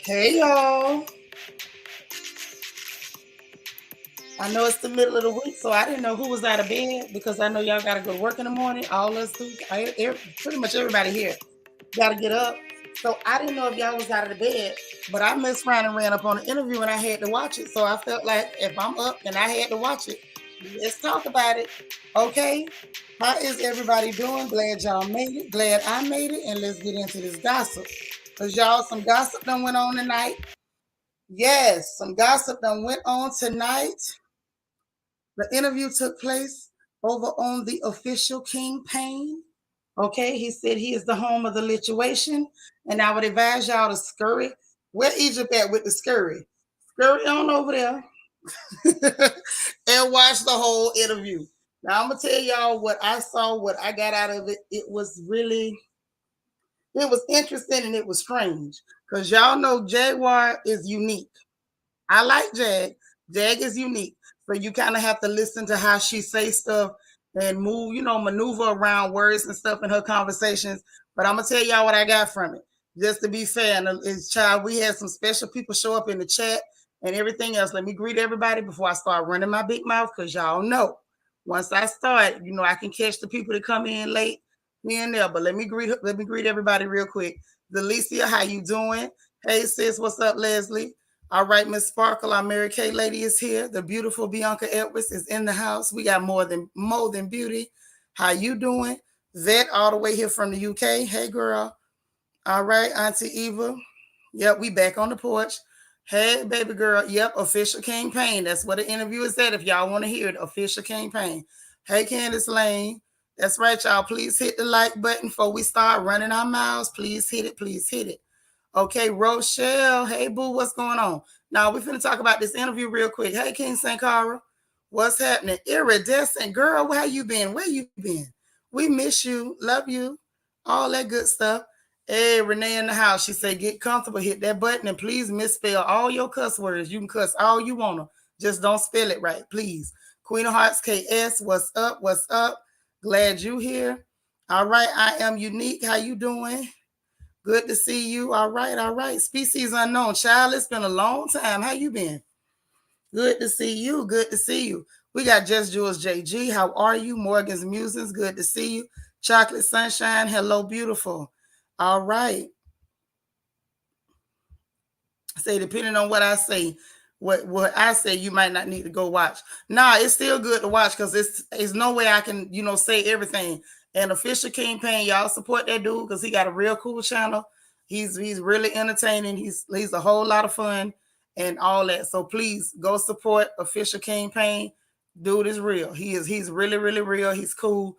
Hey y'all. I know it's the middle of the week, so I didn't know who was out of bed because I know y'all got to go to work in the morning. All us do, pretty much everybody here got to get up. So I didn't know if y'all was out of the bed, but I messed around and ran up on the interview and I had to watch it. So I felt like if I'm up and I had to watch it, let's talk about it. Okay? How is everybody doing? Glad y'all made it. Glad I made it. And let's get into this gossip. Because y'all, some gossip done went on tonight. Yes, some gossip done went on tonight. The interview took place over on the official campaign. Okay, he said he is the home of the lituation, and I would advise y'all to scurry. Where Egypt at with the scurry? Scurry on over there and watch the whole interview. Now I'm gonna tell y'all what I saw, what I got out of it. It was interesting and it was strange because y'all know Jaguar is unique. I like Jag. Jag is unique. So you kind of have to listen to how she say stuff and move, maneuver around words and stuff in her conversations. But I'm gonna tell y'all what I got from it. Just to be fair, and it's child, we had some special people show up in the chat and everything else. Let me greet everybody before I start running my big mouth, because y'all know once I start, I can catch the people that come in late here and there. But let me greet everybody real quick. Delicia, how you doing? Hey sis, what's up, Leslie? All right, Miss Sparkle, our Mary Kay lady is here. The beautiful Bianca Edwards is in the house. We got more than beauty. How you doing? Vet all the way here from the UK. Hey girl. All right, Auntie Eva. Yep, we back on the porch. Hey, baby girl. Yep, official campaign. That's what the interview is at. If y'all want to hear it, official campaign. Hey, Candace Lane. That's right, y'all. Please hit the like button before we start running our mouths. Please hit it. Please hit it. Okay, Rochelle. Hey, boo, what's going on? Now, we're finna talk about this interview real quick. Hey, King Sankara. What's happening? Iridescent girl, where you been? Where you been? We miss you. Love you. All that good stuff. Hey, Renee in the house. She said, get comfortable, hit that button, and please misspell all your cuss words. You can cuss all you want to. Just don't spell it right, please. Queen of Hearts KS, what's up? What's up? Glad you here. All right, I am unique. How you doing? Good to see you. All right, all right. Species unknown. Child, it's been a long time. How you been? Good to see you. Good to see you. We got Just Jules JG. How are you? Morgan's Musings. Good to see you. Chocolate Sunshine. Hello, beautiful. All right. Say, depending on what I say, what I say, you might not need to go watch. Nah, it's still good to watch because it's no way I can, say everything. And official campaign, y'all support that dude because he got a real cool channel. He's really entertaining. He's a whole lot of fun and all that. So please go support official campaign. Dude is real. He's really, really real. He's cool.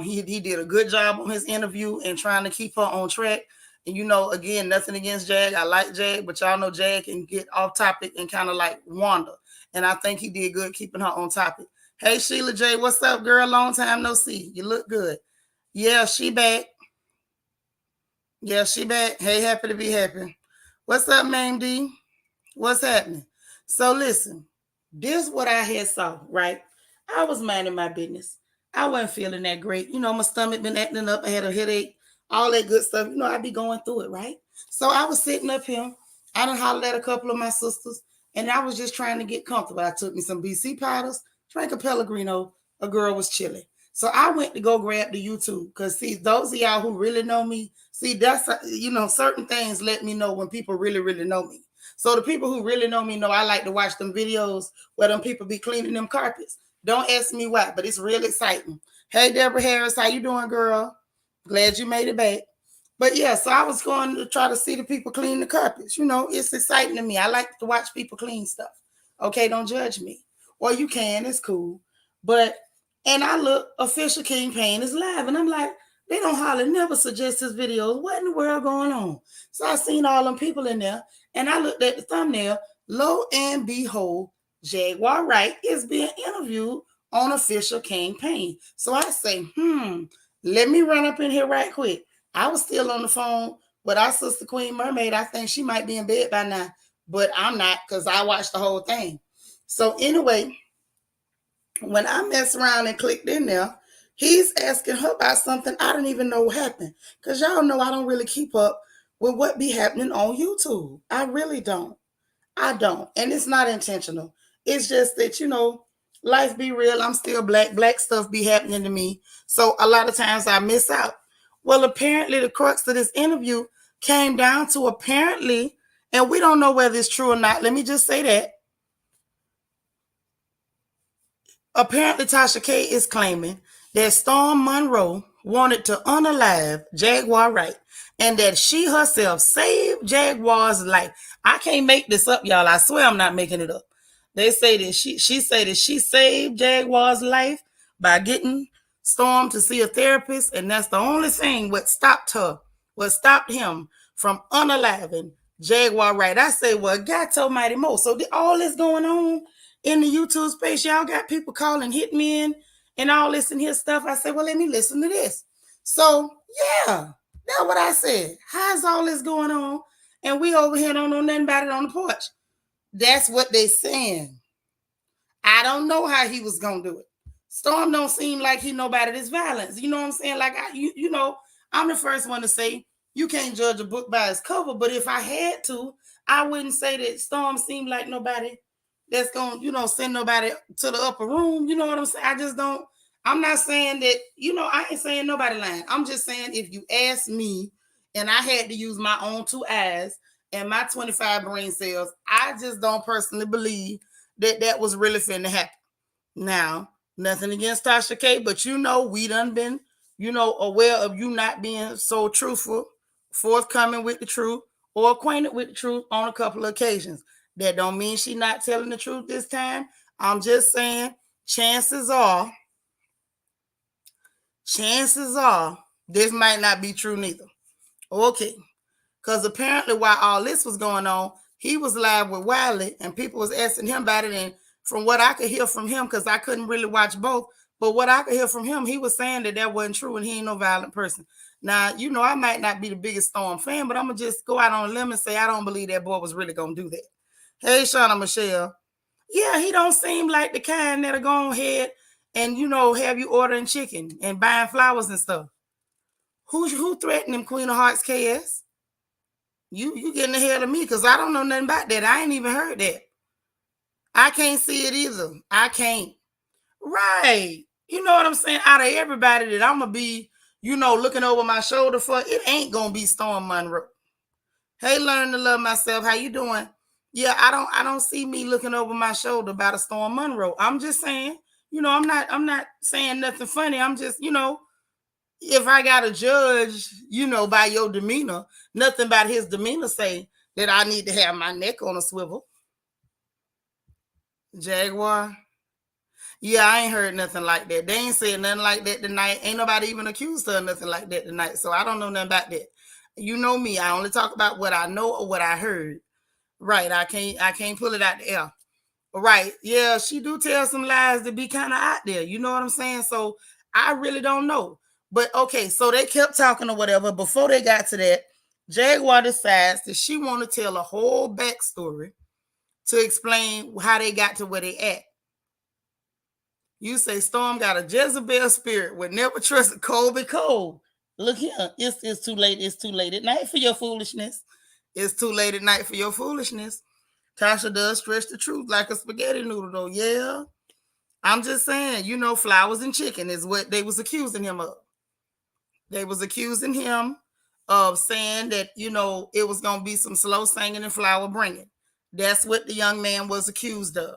He did a good job on his interview and trying to keep her on track. And again, nothing against Jag. I like Jag, but y'all know Jag can get off topic and kind of like wander. And I think he did good keeping her on topic. Hey, Sheila J, what's up, girl? Long time no see. You look good. Yeah, she back. Yeah, she back. Hey, happy to be happy. What's up, Mame D? What's happening? So listen, this what I had saw, right? I was minding my business. I wasn't feeling that great. My stomach been acting up. I had a headache, all that good stuff. I be going through it, right? So I was sitting up here. I done hollered at a couple of my sisters, and I was just trying to get comfortable. I took me some BC powders, drank a Pellegrino. A girl was chilling. So I went to go grab the YouTube because see, those of y'all who really know me, see, that's certain things let me know when people really, really know me. So the people who really know me know I like to watch them videos where them people be cleaning them carpets. Don't ask me why, but it's real exciting. Hey, Deborah Harris, how you doing, girl? Glad you made it back. But yeah, so I was going to try to see the people clean the carpets. It's exciting to me. I like to watch people clean stuff. Okay, don't judge me. Or you can, it's cool. And I look, official campaign is live, and I'm like, they don't hardly never suggest this video. What in the world going on? So I seen all them people in there, and I looked at the thumbnail. Lo and behold, Jaguar Wright is being interviewed on official campaign. So I say, let me run up in here right quick. I was still on the phone with our sister Queen Mermaid. I think she might be in bed by now, but I'm not because I watched the whole thing. So anyway, when I messed around and clicked in there, he's asking her about something I don't even know what happened. Because y'all know I don't really keep up with what be happening on YouTube. I really don't. I don't. And it's not intentional. It's just that, life be real. I'm still black. Black stuff be happening to me. So a lot of times I miss out. Well, apparently the crux of this interview came down to apparently, and we don't know whether it's true or not. Let me just say that. Apparently Tasha K is claiming that Storm Monroe wanted to unalive Jaguar Wright and that she herself saved Jaguar's life. I can't make this up, y'all. I swear I'm not making it up. They say that she said that she saved Jaguar's life by getting Storm to see a therapist, and that's the only thing what stopped him from unaliving Jaguar Wright. I say, well, God almighty Mo. So all this going on in the YouTube space, y'all got people calling hitmen and all this and his stuff. I said, well, let me listen to this. So, yeah, that's what I said. How's all this going on? And we over here don't know nothing about it on the porch. That's what they saying. I don't know how he was going to do it. Storm don't seem like he know about this violence. You know what I'm saying? Like, I'm the first one to say you can't judge a book by its cover. But if I had to, I wouldn't say that Storm seemed like nobody that's going to, send nobody to the upper room. You know what I'm saying? I just don't. I'm not saying that, I ain't saying nobody lying. I'm just saying if you ask me and I had to use my own 2 eyes and my 25 brain cells, I just don't personally believe that was really finna happen. Now, nothing against Tasha K, but we done been, aware of you not being so truthful, forthcoming with the truth, or acquainted with the truth on a couple of occasions. That don't mean she not telling the truth this time. I'm just saying chances are this might not be true neither. Okay. Because apparently while all this was going on, he was live with Wiley and people was asking him about it. And from what I could hear from him, because I couldn't really watch both, but what I could hear from him, he was saying that wasn't true and he ain't no violent person. Now, I might not be the biggest Storm fan, but I'm going to just go out on a limb and say I don't believe that boy was really going to do that. Hey, Shauna Michelle. Yeah, he don't seem like the kind that'll go ahead and, have you ordering chicken and buying flowers and stuff. Who threatened him, Queen of Hearts KS? You getting ahead of me because I don't know nothing about that. I ain't even heard that. I can't see it either. I can't. Right. You know what I'm saying? Out of everybody that I'm going to be, looking over my shoulder for, it ain't going to be Storm Monroe. Hey, learn to love myself. How you doing? Yeah, I don't see me looking over my shoulder about a Storm Monroe. I'm just saying, I'm not saying nothing funny. I'm just, if I got to judge, by your demeanor, nothing about his demeanor say that I need to have my neck on a swivel. Jaguar. Yeah, I ain't heard nothing like that. They ain't said nothing like that tonight. Ain't nobody even accused her of nothing like that tonight. So I don't know nothing about that. You know me. I only talk about what I know or what I heard. Right. I can't pull it out the air. Right. Yeah, she do tell some lies to be kind of out there. You know what I'm saying? So I really don't know. But okay, so they kept talking or whatever. Before they got to that, Jaguar decides that she want to tell a whole backstory to explain how they got to where they at. You say Storm got a Jezebel spirit, would never trust Colby Cole. Look here, it's too late. It's too late at night for your foolishness. It's too late at night for your foolishness. Tasha does stretch the truth like a spaghetti noodle, though. Yeah. I'm just saying, flowers and chicken is what they was accusing him of. They was accusing him of saying that, it was going to be some slow singing and flower bringing. That's what the young man was accused of.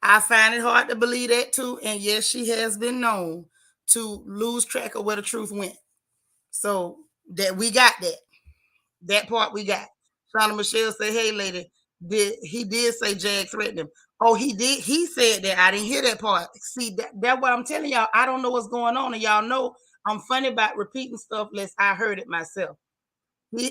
I find it hard to believe that too. And yes, she has been known to lose track of where the truth went. So that we got that. That part we got. Shauna Michelle said, hey, lady, he did say Jag threatened him. Oh, he did. He said that. I didn't hear that part. See, that's what I'm telling y'all. I don't know what's going on. And y'all know I'm funny about repeating stuff unless I heard it myself.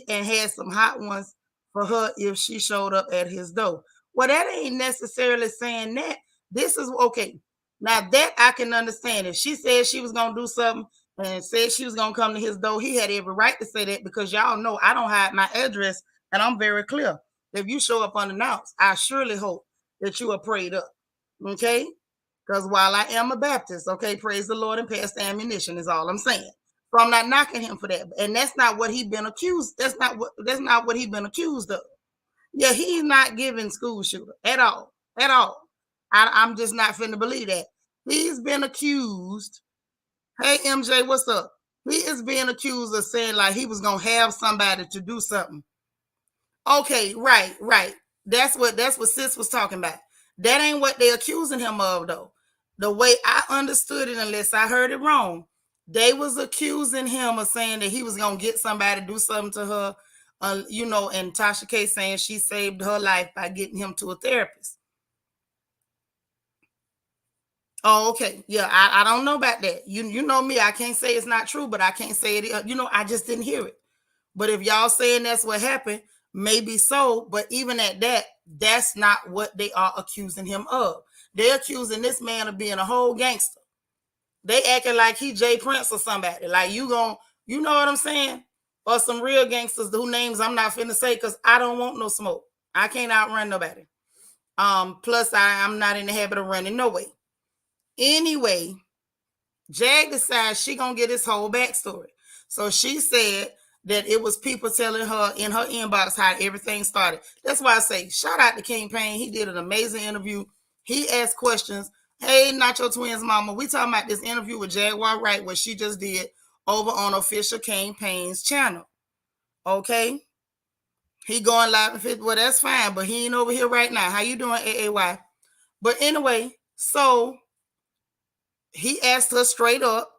And had some hot ones for her if she showed up at his door. Well, that ain't necessarily saying that. This is okay. Now that I can understand. If she said she was going to do something and said she was going to come to his door, he had every right to say that because y'all know I don't hide my address and I'm very clear. If you show up unannounced, I surely hope that you are prayed up. Okay? Because while I am a Baptist, okay, praise the Lord and pass the ammunition is all I'm saying. So I'm not knocking him for that. And that's not what he's been accused. That's not what he's been accused of. Yeah, he's not giving school shooter at all. At all. I'm just not finna believe that. He's been accused. Hey MJ, what's up? He is being accused of saying like he was gonna have somebody to do something. Okay, right. That's what sis was talking about. That ain't what they accusing him of though. The way I understood it, unless I heard it wrong, they was accusing him of saying that he was gonna get somebody to do something to her, and Tasha K saying she saved her life by getting him to a therapist. Oh, okay. Yeah, I don't know about that. You know me, I can't say it's not true, but I can't say it. I just didn't hear it. But if y'all saying that's what happened, maybe so. But even at that, that's not what they are accusing him of. They're accusing this man of being a whole gangster. They acting like he Jay Prince or somebody. Like you know what I'm saying? Or some real gangsters whose names I'm not finna say because I don't want no smoke. I can't outrun nobody. Plus I'm not in the habit of running no way. Anyway, Jag decides she gonna get his whole backstory. So she said that it was people telling her in her inbox how everything started. That's why I say shout out to King Payne. He did an amazing interview. He asked questions. Hey, Nacho Twins mama, we talking about this interview with Jaguar Wright, what she just did over on official King Payne's channel. Okay. He going live and fit. Well, that's fine, but he ain't over here right now. How you doing, AAY? But anyway, so he asked her straight up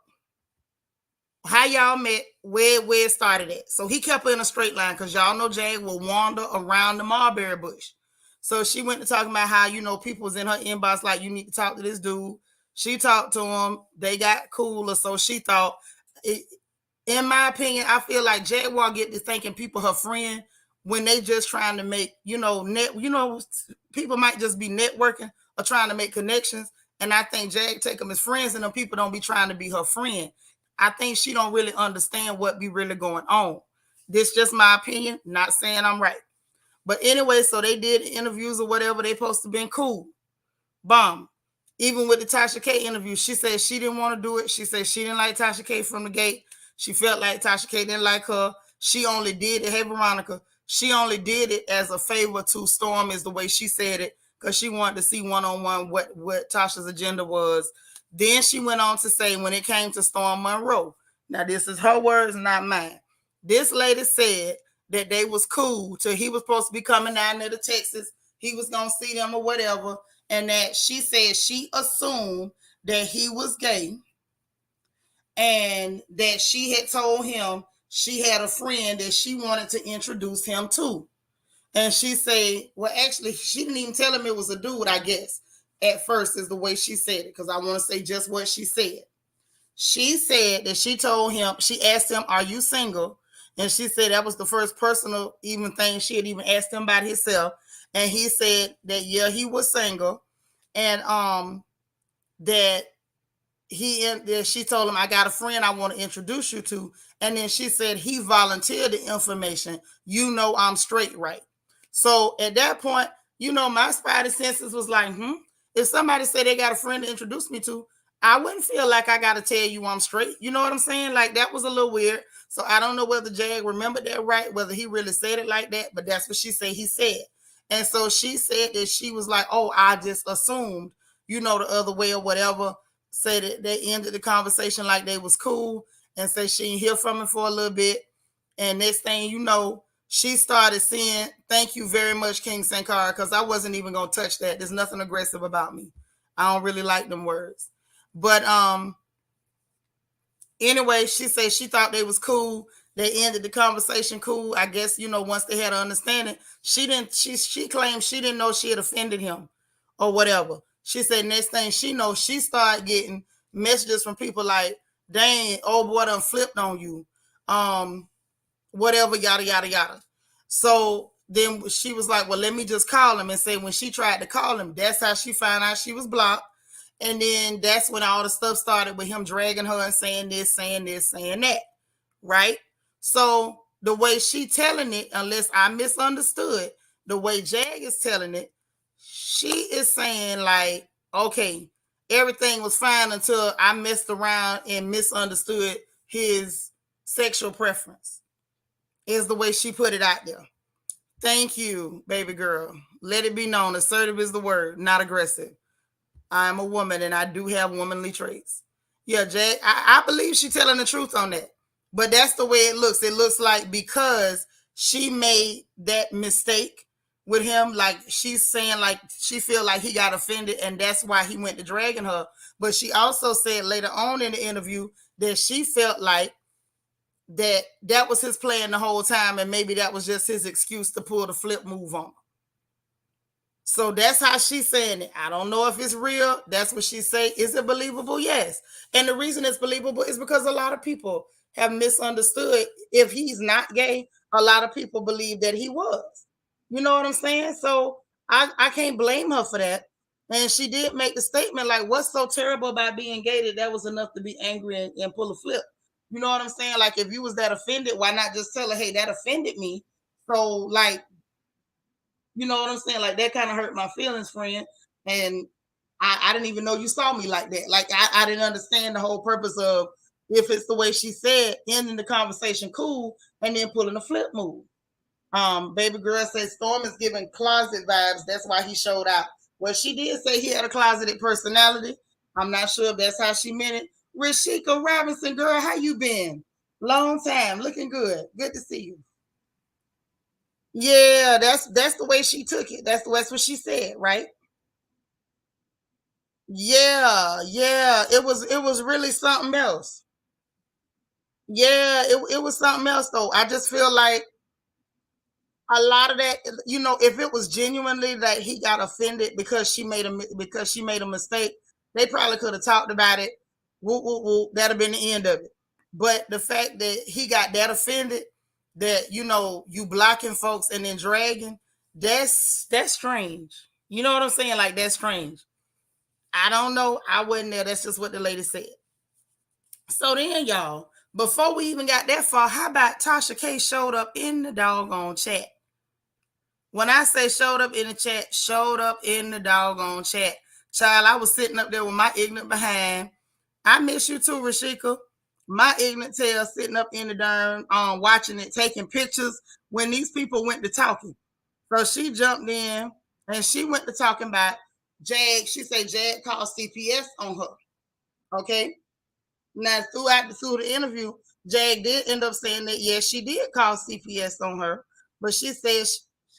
how y'all met, where it started at. So he kept her in a straight line because y'all know Jag will wander around the mulberry bush. So she went to talking about how, people was in her inbox like, you need to talk to this dude. She talked to him. They got cooler. So she thought, in my opinion, I feel like Jaguar get to thinking people her friend when they just trying to make, people might just be networking or trying to make connections. And I think Jag take them as friends and them people don't be trying to be her friend. I think she don't really understand what be really going on. This just my opinion, not saying I'm right. But anyway, so they did interviews or whatever. They supposed to been cool. Bomb. Even with the Tasha K interview, she said she didn't want to do it. She said she didn't like Tasha K from the gate. She felt like Tasha K didn't like her. She only did it. Hey, Veronica. She only did it as a favor to Storm, is the way she said it, because she wanted to see one-on-one what Tasha's agenda was. Then she went on to say when it came to Storm Monroe. Now, this is her words, not mine. This lady said that they was cool till he was supposed to be coming down there to Texas. He was going to see them or whatever. And that she said she assumed that he was gay and that she had told him she had a friend that she wanted to introduce him to. And she said, well, actually, she didn't even tell him it was a dude, I guess, at first is the way she said it, because I want to say just what she said. She said that she told him, she asked him, are you single? And she said that was the first personal even thing she had even asked him about himself. And he said that, yeah, he was single. And that she told him, I got a friend I want to introduce you to. And then she said he volunteered the information. I'm straight, right? So at that point, my spidey senses was like, if somebody said they got a friend to introduce me to, I wouldn't feel like I got to tell you I'm straight. You know what I'm saying? Like that was a little weird. So I don't know whether Jag remembered that right, whether he really said it like that, but that's what she said he said. And so she said that she was like, oh, I just assumed, the other way or whatever. Said that they ended the conversation like they was cool and said she didn't hear from him for a little bit. And next thing you know, she started saying, thank you very much, King Sankara, because I wasn't even going to touch that. There's nothing aggressive about me. I don't really like them words. But anyway, she said she thought they was cool. They ended the conversation cool. I guess, once they had an understanding, she claimed she didn't know she had offended him or whatever. She said next thing she knows, she started getting messages from people like, dang, old boy done flipped on you. Whatever, yada, yada, yada. So then she was like, well, let me just call him and say when she tried to call him, that's how she found out she was blocked. And then that's when all the stuff started with him dragging her and saying this, saying that. Right? So the way she telling it, unless I misunderstood, the way Jag is telling it, she is saying like, okay, everything was fine until I messed around and misunderstood his sexual preference, is the way she put it out there. Thank you, baby girl. Let it be known, assertive is the word, not aggressive. I'm a woman and I do have womanly traits. Yeah, Jay, I believe she's telling the truth on that. But that's the way it looks. It looks like because she made that mistake with him, like she's saying like she feel like he got offended and that's why he went to dragging her. But she also said later on in the interview that she felt like that was his plan the whole time and maybe that was just his excuse to pull the flip move on. So that's how she's saying it. I don't know if it's real. That's what she say. Is it believable? Yes. And the reason it's believable is because a lot of people have misunderstood. If he's not gay, a lot of people believe that he was. You know what I'm saying? So I can't blame her for that. And she did make the statement like, what's so terrible about being gay that was enough to be angry and pull a flip? You know what I'm saying? Like if you was that offended, why not just tell her, hey, that offended me? So like, you know what I'm saying? Like that kind of hurt my feelings, friend. And I didn't even know you saw me like that. Like I didn't understand the whole purpose of if it's the way she said, ending the conversation cool and then pulling a flip move. Baby girl says Storm is giving closet vibes. That's why he showed out. Well, she did say he had a closeted personality. I'm not sure if that's how she meant it. Rashika Robinson, girl, how you been? Long time, looking good. Good to see you. Yeah, that's the way she took it. That's what she said, right? Yeah, yeah. It was really something else. Yeah, it was something else though. I just feel like a lot of that, if it was genuinely that he got offended because she made a mistake, they probably could have talked about it. Woo, woo, woo, that'd have been the end of it. But the fact that he got that offended, that you blocking folks and then dragging, that's strange. You know what I'm saying? Like that's strange. I don't know. I wasn't there. That's just what the lady said. So then, y'all, before we even got that far, how about Tasha K showed up in the doggone chat? When I say showed up in the chat, showed up in the doggone chat. Child, I was sitting up there with my ignorant behind. I miss you too, Rashika. My ignorant tail sitting up in the darn watching it, taking pictures when these people went to talking. So she jumped in and she went to talking about Jag. She said Jag called CPS on her. Okay. Now through the interview, Jag did end up saying that yes, she did call CPS on her, but she said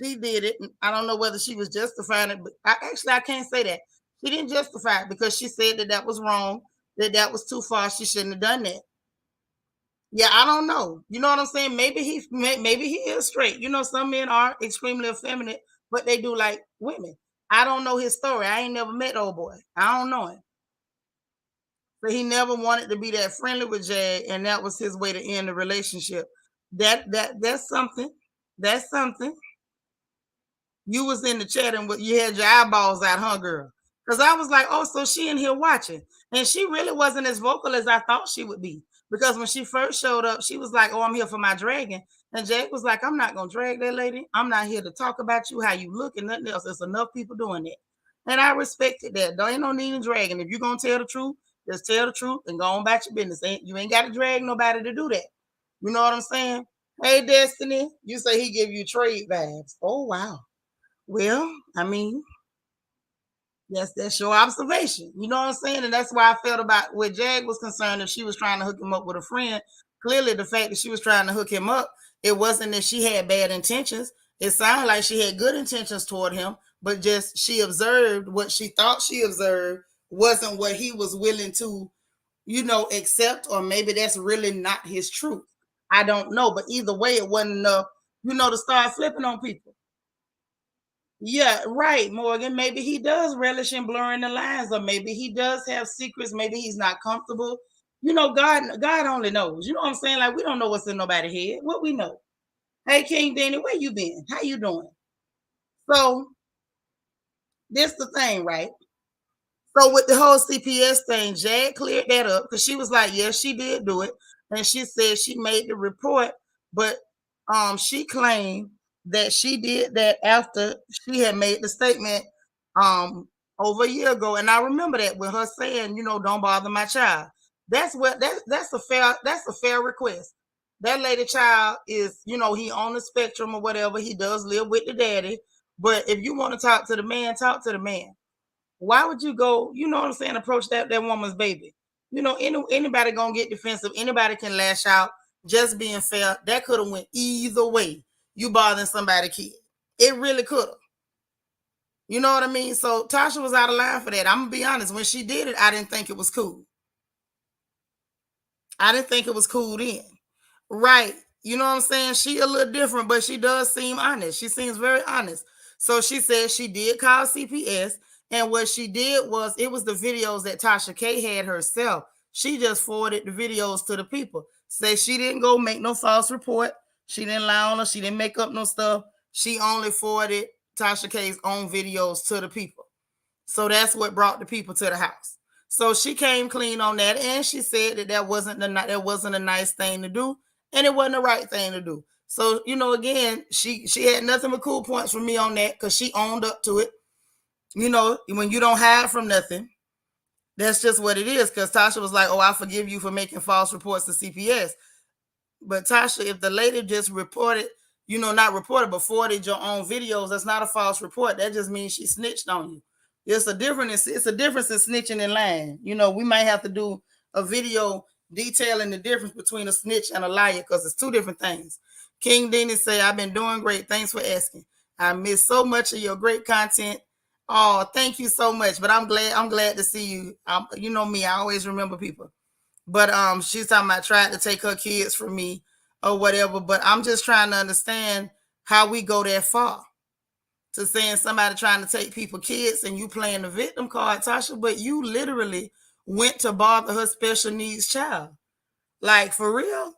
she did it. I don't know whether she was justifying it, but I can't say that. She didn't justify it because she said that was wrong, that was too far. She shouldn't have done that. Yeah, I don't know. You know what I'm saying? Maybe he is straight. Some men are extremely effeminate, but they do like women. I don't know his story. I ain't never met old boy. I don't know him. But he never wanted to be that friendly with Jag, and that was his way to end the relationship. That's something. That's something. You was in the chat and you had your eyeballs out, huh, girl? Because I was like, oh, so she in here watching. And she really wasn't as vocal as I thought she would be. Because when she first showed up, she was like, oh, I'm here for my dragging. And Jake was like, I'm not going to drag that lady. I'm not here to talk about you, how you look, and nothing else. There's enough people doing that. And I respected that. There ain't no need in dragging. If you're going to tell the truth, just tell the truth and go on about your business. You ain't got to drag nobody to do that. You know what I'm saying? Hey, Destiny, you say he give you trade vibes. Oh, wow. Well, I mean, yes, that's your observation. You know what I'm saying? And that's why I felt about where Jag was concerned if she was trying to hook him up with a friend. Clearly, the fact that she was trying to hook him up, it wasn't that she had bad intentions. It sounded like she had good intentions toward him, but just she observed what she thought she observed wasn't what he was willing to, accept, or maybe that's really not his truth. I don't know. But either way, it wasn't enough, to start flipping on people. Yeah, right, Morgan. Maybe he does relish in blurring the lines, or maybe he does have secrets. Maybe he's not comfortable. God only knows. You know what I'm saying? Like we don't know what's in nobody's head. What we know. Hey, King Danny, where you been? How you doing? So this the thing, right? So with the whole CPS thing, Jag cleared that up because she was like, yes, she did do it. And she said she made the report, but she claimed that she did that after she had made the statement over a year ago. And I remember that with her saying, don't bother my child. That's a fair request. That lady child is, he on the spectrum or whatever. He does live with the daddy. But if you want to talk to the man, talk to the man. Why would you go, approach that woman's baby? Anybody gonna get defensive, anybody can lash out. Just being fair, that could have went either way. You bothering somebody's kid. It really could have. You know what I mean? So Tasha was out of line for that. I'm gonna be honest. When she did it, I didn't think it was cool. I didn't think it was cool then. Right. You know what I'm saying? She a little different, but she does seem honest. She seems very honest. So she said she did call CPS. And what she did was, it was the videos that Tasha K had herself. She just forwarded the videos to the people. Say she didn't go make no false report. She didn't lie on her. She didn't make up no stuff. She only forwarded Tasha K's own videos to the people. So that's what brought the people to the house. So she came clean on that, and she said that wasn't a nice thing to do, and it wasn't the right thing to do. So again, she had nothing but cool points from me on that, because she owned up to it. When you don't hide from nothing, that's just what it is. Because Tasha was like, "Oh, I forgive you for making false reports to CPS." But Tasha, if the lady just reported, not reported, but forwarded your own videos, that's not a false report. That just means she snitched on you. It's a difference in snitching and lying. We might have to do a video detailing the difference between a snitch and a liar, because it's two different things. King Dennis say, "I've been doing great. Thanks for asking. I miss so much of your great content." Oh, thank you so much. But I'm glad to see you. You know me, I always remember people. But she's talking about trying to take her kids from me or whatever. But I'm just trying to understand how we go that far to saying somebody trying to take people kids and you playing the victim card, Tasha. But you literally went to bother her special needs child. Like, for real?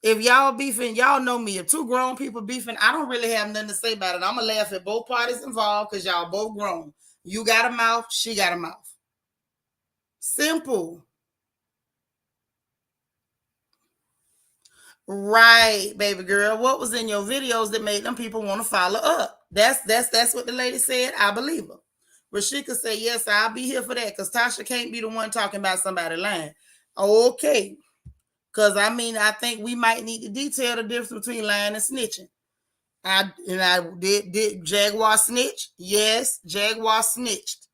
If y'all beefing, y'all know me. If two grown people beefing, I don't really have nothing to say about it. I'm going to laugh at both parties involved, because y'all both grown. You got a mouth, she got a mouth. Simple. Right, baby girl. What was in your videos that made them people want to follow up? That's what the lady said. I believe her. Rashika said, "Yes, I'll be here for that," because Tasha can't be the one talking about somebody lying. Okay. Because I think we might need to detail the difference between lying and snitching. I did Jaguar snitch? Yes, Jaguar snitched.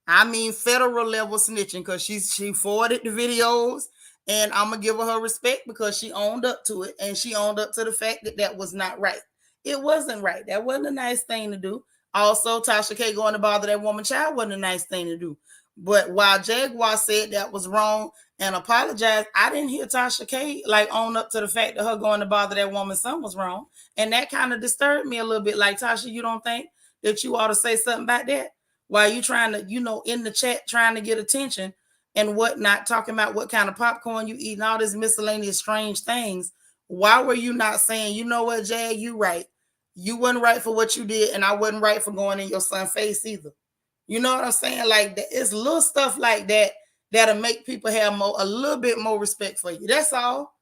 I mean federal level snitching, because she forwarded the videos, and I'm gonna give her respect because she owned up to it, and she owned up to the fact that was not right. It wasn't right. That wasn't a nice thing to do. Also, Tasha K going to bother that woman child wasn't a nice thing to do. But while Jaguar said that was wrong and apologized, I didn't hear Tasha K own up to the fact that her going to bother that woman's son was wrong. And that kind of disturbed me a little bit. Like, Tasha, you don't think that you ought to say something about that? While you trying to, in the chat, trying to get attention and whatnot, talking about what kind of popcorn you eat and all this miscellaneous strange things. Why were you not saying, you know what, Jag, you right. You wasn't right for what you did, and I wasn't right for going in your son's face either. You know what I'm saying? Like, it's little stuff like that that'll make people have a little bit more respect for you. That's all.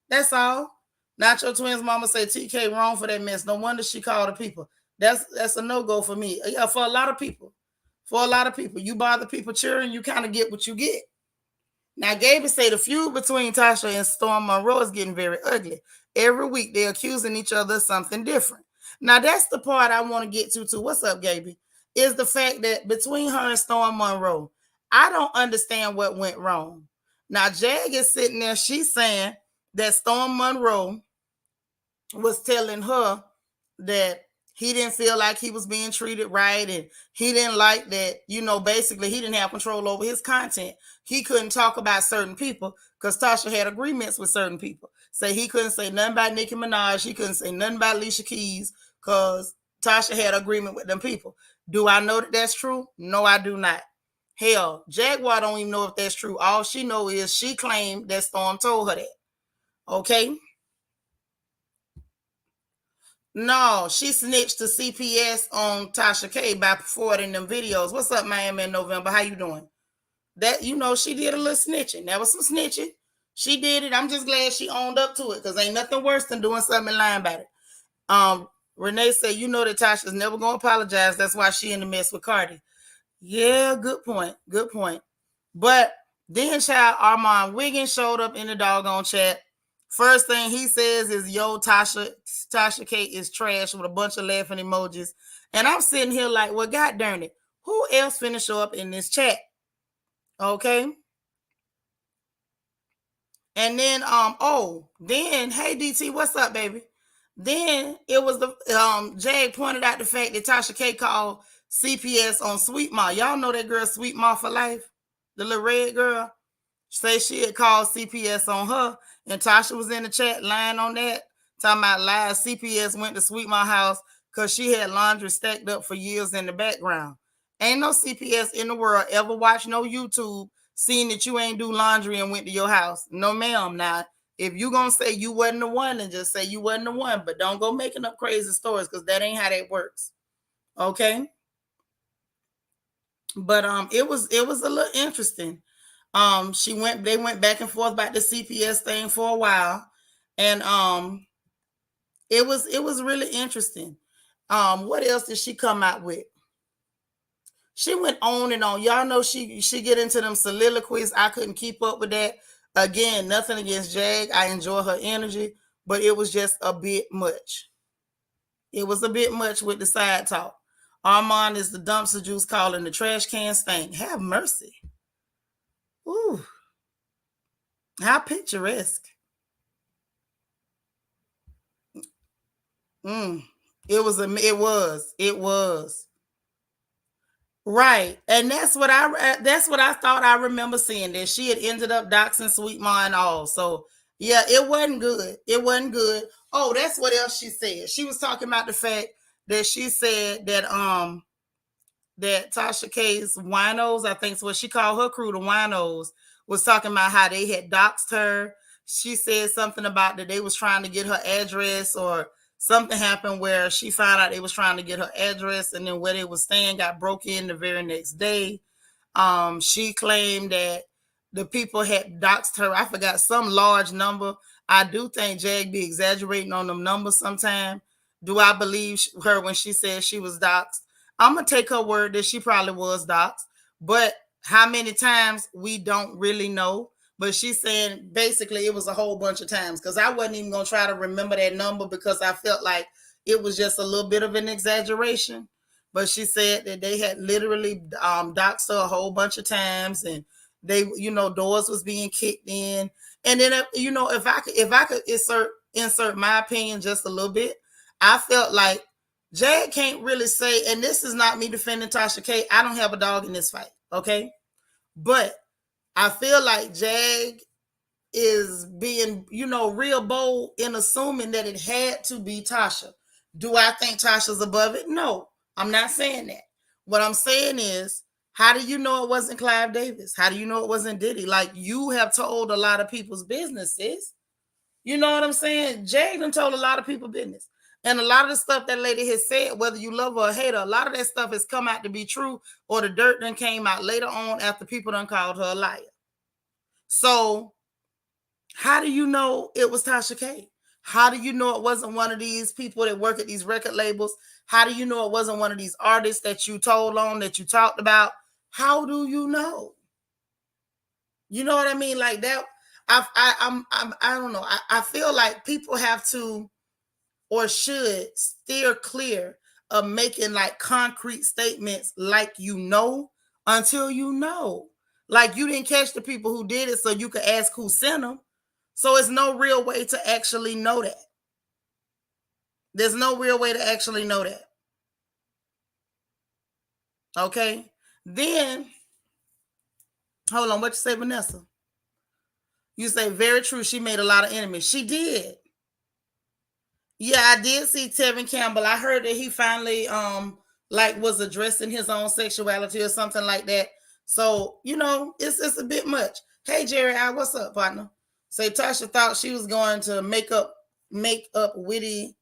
That's all. Not your twins mama say TK wrong for that mess. No wonder she called the people. That's a no-go for me. Yeah, for a lot of people. For a lot of people. You bother people cheering, you kind of get what you get. Now, Gaby say the feud between Tasha and Storm Monroe is getting very ugly. Every week they're accusing each other of something different. Now, that's the part I want to get to too. What's up, Gaby? Is the fact that between her and Storm Monroe, I don't understand what went wrong. Now, Jag is sitting there, she's saying that Storm Monroe was telling her that he didn't feel like he was being treated right, and he didn't like that, basically he didn't have control over his content. He couldn't talk about certain people because Tasha had agreements with certain people. So he couldn't say nothing about Nicki Minaj. He couldn't say nothing about Alicia Keys because Tasha had agreement with them people. Do I know that that's true? No, I do not. Hell, Jaguar don't even know if that's true. All she know is she claimed that Storm told her that. Okay? No, she snitched to CPS on Tasha K by forwarding them videos. What's up, Miami in November? How you doing? That, she did a little snitching. That was some snitching. She did it. I'm just glad she owned up to it, because ain't nothing worse than doing something and lying about it. Renee said, that Tasha's never going to apologize. That's why she in the mess with Cardi. Yeah, good point. Good point. But Then child Armand Wiggins showed up in the doggone chat. First thing he says is, yo, Tasha K is trash, with a bunch of laughing emojis. And I'm sitting here like, well, god darn it, who else finna show up in this chat? Okay. And then then hey DT, what's up, baby? Then it was the Jag pointed out the fact that Tasha K called CPS on Sweet Ma. Y'all know that girl Sweet Ma for life, the little red girl. Say she had called CPS on her, and Tasha was in the chat lying on that, talking about lies. CPS went to Sweet Ma house because she had laundry stacked up for years in the background. Ain't no CPS in the world ever watched no YouTube, seen that you ain't do laundry and went to your house. No, ma'am. Now, if you gonna say you wasn't the one, then just say you wasn't the one, but don't go making up crazy stories, because that ain't how that works. Okay. But it was a little interesting. They went back and forth about the CPS thing for a while, and it was really interesting. What else did she come out with? She went on and on. Y'all know she get into them soliloquies. I couldn't keep up with that. Again, nothing against Jag. I enjoy her energy, but it was just a bit much. It was a bit much with the side talk. Armand is the dumpster juice calling the trash can stank. Have mercy. Ooh. How picturesque. It was. Right. And that's what I thought I remember seeing, that she had ended up doxing Sweet Ma and all. So yeah, it wasn't good. It wasn't good. Oh, that's what else she said. She was talking about the fact that she said that that Tasha K's winos, I think is what she called her crew, the winos, was talking about how they had doxed her. She said something about that they was trying to get her address, or something happened where she found out they was trying to get her address, and then where they was staying got broke in the very next day. She claimed that the people had doxed her. I forgot, some large number. I do think Jag be exaggerating on them numbers sometime. Do I believe her when she said she was doxed? I'm going to take her word that she probably was doxxed, but how many times, we don't really know. But she's saying basically it was a whole bunch of times, because I wasn't even going to try to remember that number, because I felt like it was just a little bit of an exaggeration. But she said that they had literally doxxed her a whole bunch of times, and they, doors was being kicked in. And then, if I could insert my opinion just a little bit, I felt like Jag can't really say, and this is not me defending Tasha K. I don't have a dog in this fight, okay? But I feel like Jag is being, real bold in assuming that it had to be Tasha. Do I think Tasha's above it? No, I'm not saying that. What I'm saying is, how do you know it wasn't Clive Davis? How do you know it wasn't Diddy? Like, you have told a lot of people's businesses. You know what I'm saying? Jag done told a lot of people business. And a lot of the stuff that lady has said, whether you love her or hate her, a lot of that stuff has come out to be true, or the dirt done came out later on after people done called her a liar. So how do you know it was Tasha K? How do you know it wasn't one of these people that work at these record labels? How do you know it wasn't one of these artists that you told on, that you talked about? How do you know? You know what I mean? Like that. I don't know. I feel like people have to, or should, steer clear of making like concrete statements like until you know. Like, you didn't catch the people who did it, so you could ask who sent them. So it's no real way to actually know that. There's no real way to actually know that. Okay? Then, hold on, what you say, Vanessa? You say, very true, she made a lot of enemies. She did. Yeah, I did see Tevin Campbell. I heard that he finally was addressing his own sexuality or something like that. So, it's a bit much. Hey Jerry, what's up, partner? Say Tasha thought she was going to make witty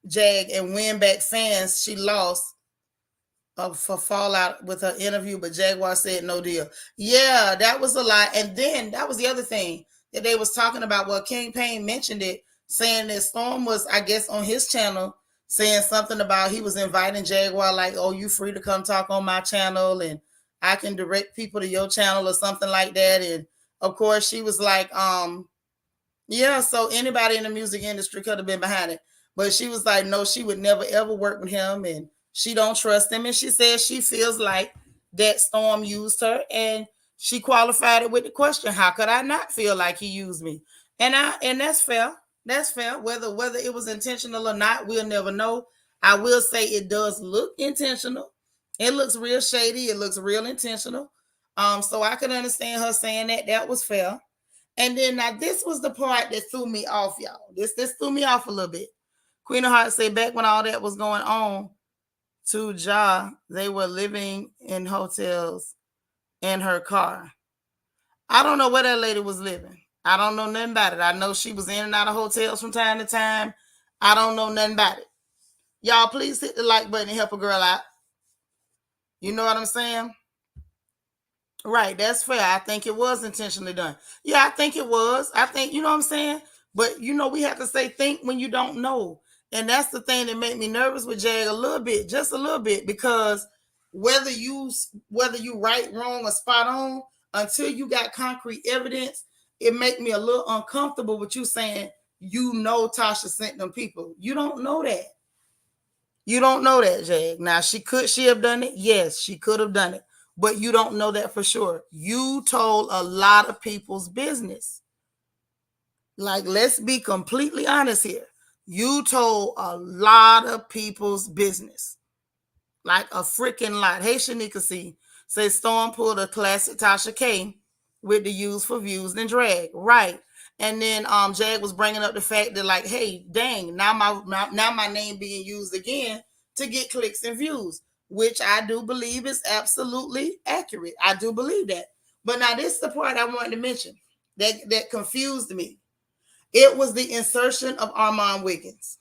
Jag and win back fans she lost for fallout with her interview, but Jaguar said no deal. Yeah, that was a lie. And then that was the other thing that they was talking about. Well, King Payne mentioned it, saying that Storm was, I guess, on his channel saying something about he was inviting Jaguar, like, oh, you free to come talk on my channel, and I can direct people to your channel or something like that. And of course, she was like, yeah, so anybody in the music industry could have been behind it. But she was like, no, she would never ever work with him and she don't trust him. And she says she feels like that Storm used her and she qualified it with the question, how could I not feel like he used me? And that's fair. That's fair. Whether it was intentional or not, we'll never know. I will say it does look intentional. It looks real shady. It looks real intentional. So I can understand her saying that that was fair. And then now this was the part that threw me off, y'all. This threw me off a little bit. Queen of Hearts said back when all that was going on to Ja, they were living in hotels in her car. I don't know where that lady was living. I don't know nothing about it. I know she was in and out of hotels from time to time. I don't know nothing about it. Y'all, please hit the like button and help a girl out. You know what I'm saying? Right, that's fair. I think it was intentionally done. Yeah, I think it was. I think, you know what I'm saying? But we have to say think when you don't know. And that's the thing that made me nervous with Jag a little bit, just a little bit, because whether you right, wrong, or spot on, until you got concrete evidence, it make me a little uncomfortable with you saying Tasha sent them people. You don't know that. You don't know that, Jag. Now, could she have done it? Yes, she could have done it. But you don't know that for sure. You told a lot of people's business. Like, let's be completely honest here. You told a lot of people's business. Like a freaking lot. Hey, Shanika C. Says Storm pulled a classic Tasha K with the use for views and drag. Right. And then Jag was bringing up the fact that, like, hey, dang, now my name being used again to get clicks and views, which I do believe is absolutely accurate. I do believe that. But now this is the part I wanted to mention that confused me. It was the insertion of Armand Wiggins.